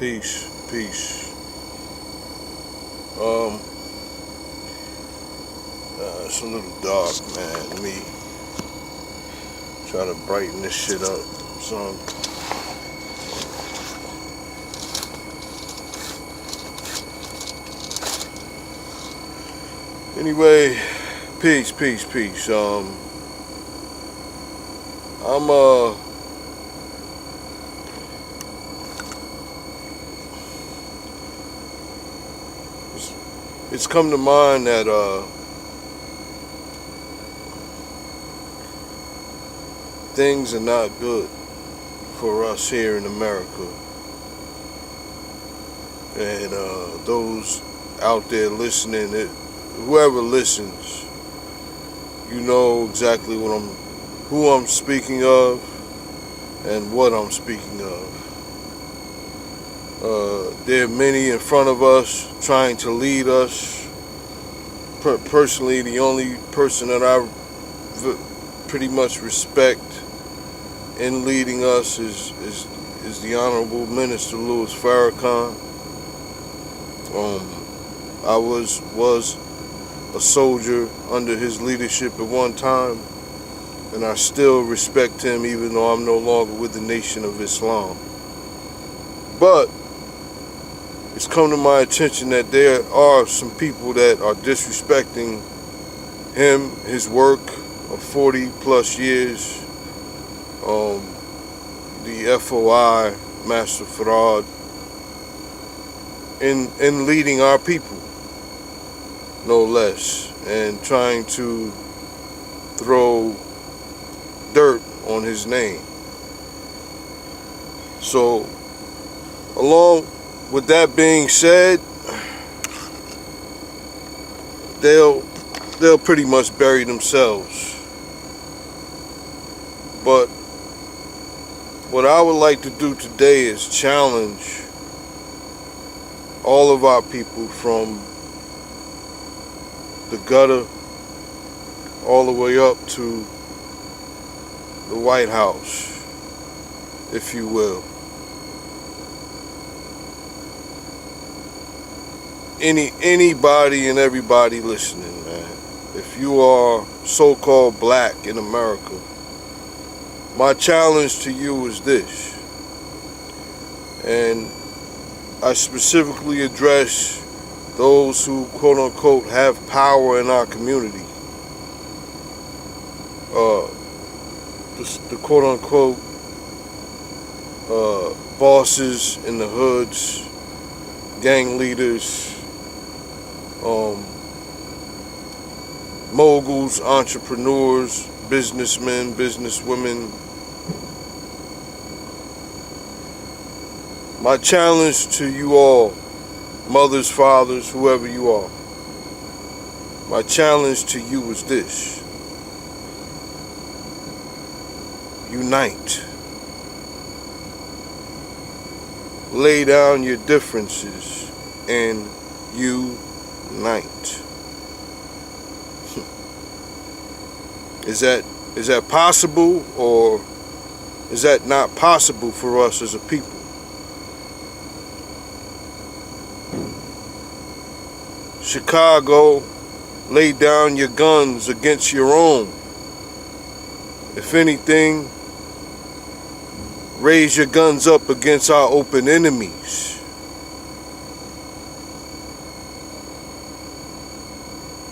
Peace, peace. It's a little dark, man. Let me try to brighten this shit up some. Anyway, peace, peace, peace. I'm it's come to mind that things are not good for us here in America, and those out there listening, whoever listens, you know exactly who I'm speaking of and what I'm speaking of. There are many in front of us trying to lead us. Personally, the only person that I pretty much respect in leading us is the Honorable Minister Louis Farrakhan. I was a soldier under his leadership at one time, and I still respect him even though I'm no longer with the Nation of Islam. But it's come to my attention that there are some people that are disrespecting him, his work of 40 plus years, the FOI, Master Farad, in leading our people, no less, and trying to throw dirt on his name. So, along with that being said, they'll pretty much bury themselves. But what I would like to do today is challenge all of our people from the gutter all the way up to the White House, if you will. Anybody and everybody listening, man. If you are so-called black in America, my challenge to you is this, and I specifically address those who quote-unquote have power in our community. The quote-unquote bosses in the hoods, gang leaders, moguls, entrepreneurs, businessmen, businesswomen. My challenge to you all, mothers, fathers, whoever you are, my challenge to you is this: unite. Lay down your differences and unite. Is that possible, or is that not possible for us as a people? Chicago, lay down your guns against your own. If anything, raise your guns up against our open enemies.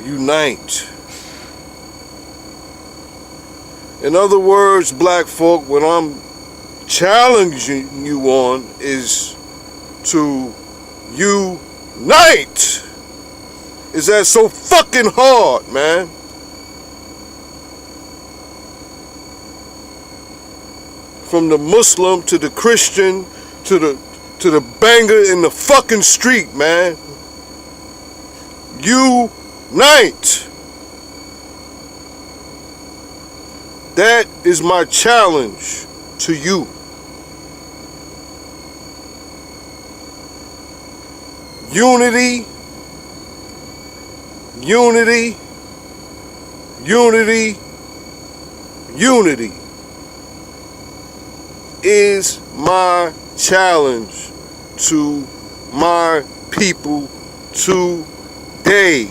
Unite. In other words, black folk, what I'm challenging you on is to unite. Is that so fucking hard, man? From the Muslim to the Christian to the banger in the fucking street, man. Unite. That is my challenge to you. Unity, unity, unity, unity is my challenge to my people today.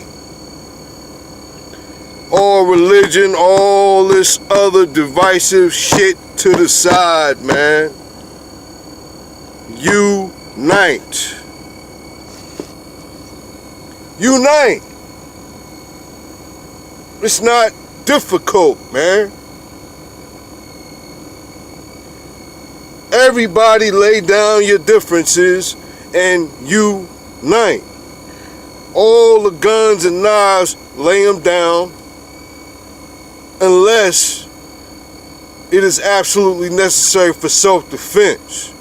All religion, all this other divisive shit to the side, man. Unite. Unite. It's not difficult, man. Everybody lay down your differences and unite. All the guns and knives, lay them down unless it is absolutely necessary for self-defense.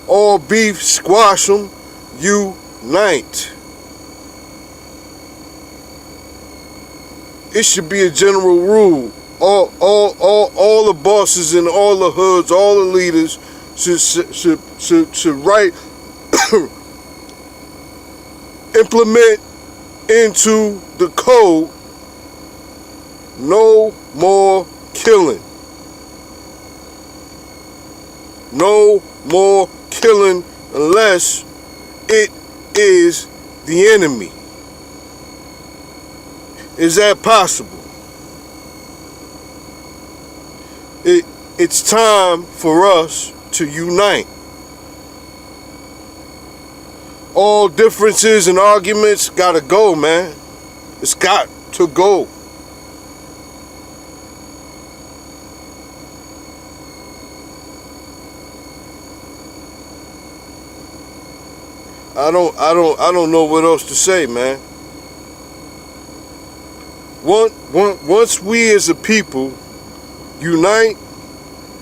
All beef, squash them, unite. It should be a general rule. All the bosses in all the hoods, all the leaders should write, implement into the code, no more killing. No more killing unless it is the enemy. Is that possible? It's time for us to unite. All differences and arguments gotta go, man. It's got to go. I don't know what else to say, man. Once we as a people unite,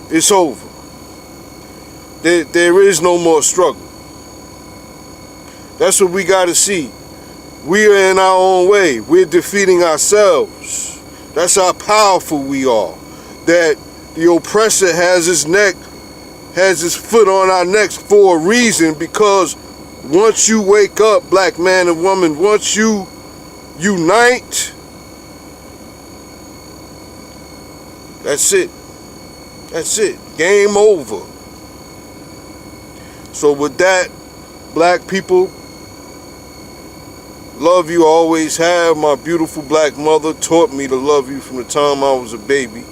it's over. There is no more struggle. That's what we got to see. We are in our own way. We're defeating ourselves. That's how powerful we are. That the oppressor has his foot on our necks for a reason, because once you wake up, black man and woman, once you unite, that's it. That's it. Game over. So with that, black people, love you, always have. My beautiful black mother taught me to love you from the time I was a baby.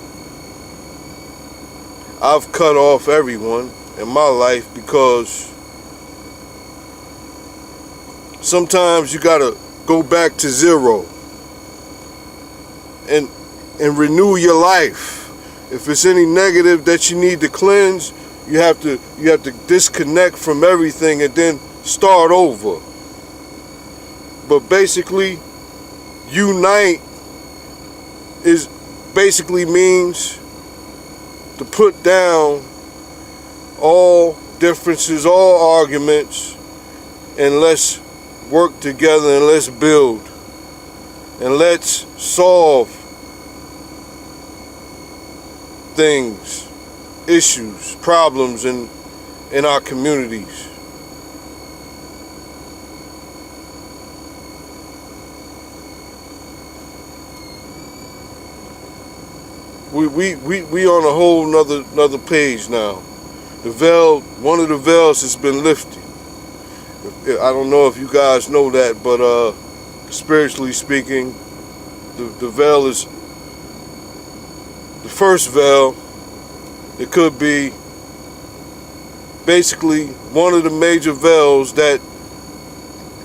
I've cut off everyone in my life because sometimes you gotta go back to zero and renew your life. If it's any negative that you need to cleanse, you have to disconnect from everything and then start over. But basically, unite basically means to put down all differences, all arguments, and let's work together and let's build and let's solve things, issues, problems in our communities. We on a whole another page now. The veil, one of the veils has been lifted. I don't know if you guys know that, but spiritually speaking, the veil is the first veil. It could be basically one of the major veils that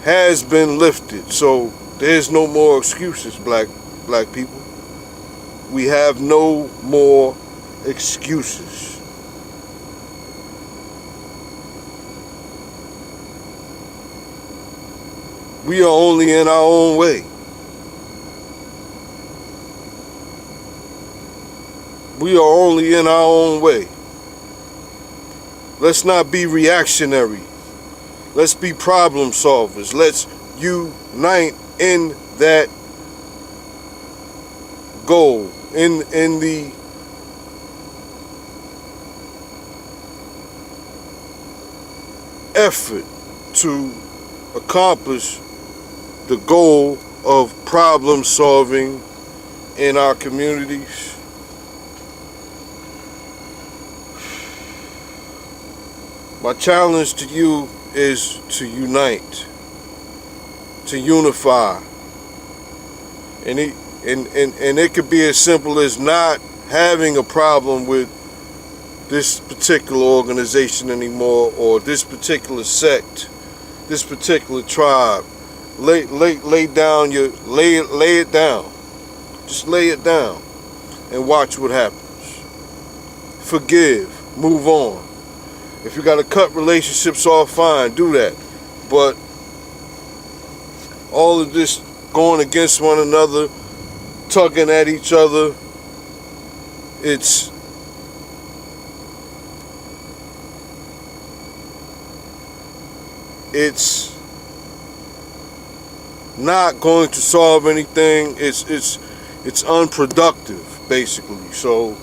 has been lifted. So there's no more excuses, black people. We have no more excuses. We are only in our own way. We are only in our own way. Let's not be reactionary. Let's be problem solvers. Let's unite in that goal, in the effort to accomplish the goal of problem solving in our communities. My challenge to you is to unite, to unify. And it could be as simple as not having a problem with this particular organization anymore, or this particular sect, this particular tribe. Lay it down. Just lay it down and watch what happens. Forgive, move on. If you got to cut relationships off, fine, do that. But all of this going against one another, tugging at each other, it's not going to solve anything. It's unproductive, basically. So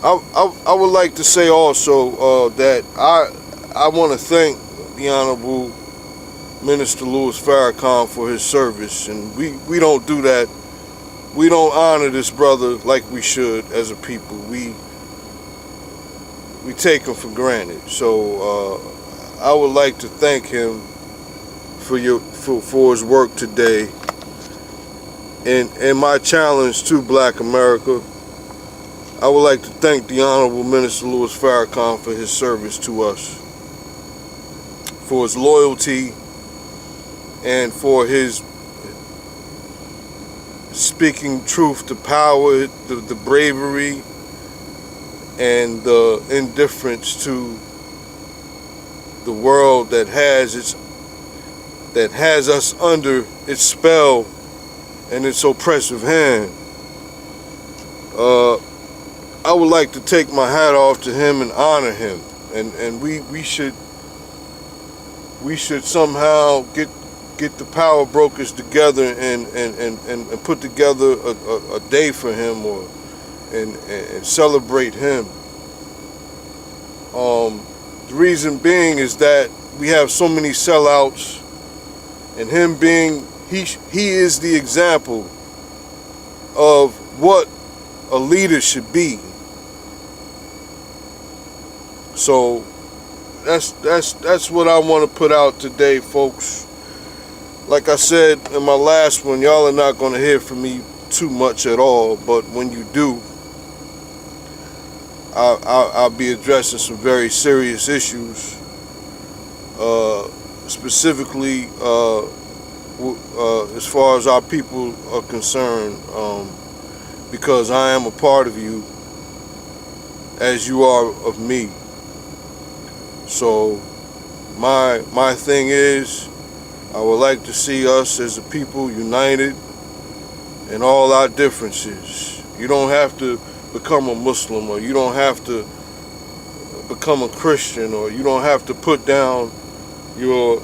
I would like to say also that I want to thank the Honorable Minister Louis Farrakhan for his service, and we don't do that. We don't honor this brother like we should as a people. We take him for granted. So I would like to thank him for his work today. And my challenge to Black America, I would like to thank the Honorable Minister Louis Farrakhan for his service to us, for his loyalty, and for his speaking truth to power, the bravery, and the indifference to the world that has us under its spell and its oppressive hand. I would like to take my hat off to him and honor him, and we should somehow get the power brokers together and put together a day for him, and celebrate him. The reason being is that we have so many sellouts, and him being he is the example of what a leader should be. So that's what I want to put out today, folks. Like I said in my last one, y'all are not going to hear from me too much at all, but when you do, I'll be addressing some very serious issues, specifically as far as our people are concerned, because I am a part of you as you are of me. So my thing is, I would like to see us as a people united in all our differences. You don't have to become a Muslim, or you don't have to become a Christian, or you don't have to put down your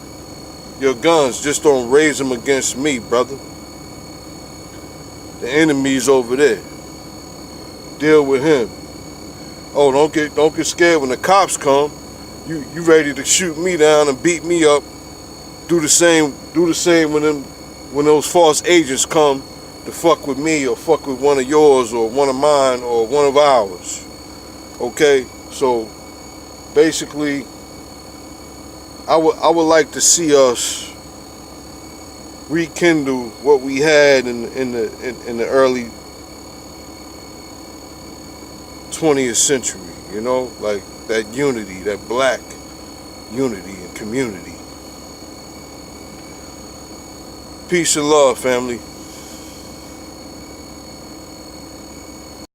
guns. Just don't raise them against me, brother. The enemy's over there. Deal with him. Oh, don't get scared when the cops come. You ready to shoot me down and beat me up. Do the same when those false agents come to fuck with me, or fuck with one of yours, or one of mine, or one of ours. Okay? So basically, I would like to see us rekindle what we had in the early 20th century, you know, like that unity, that black unity and community. Peace and love, family.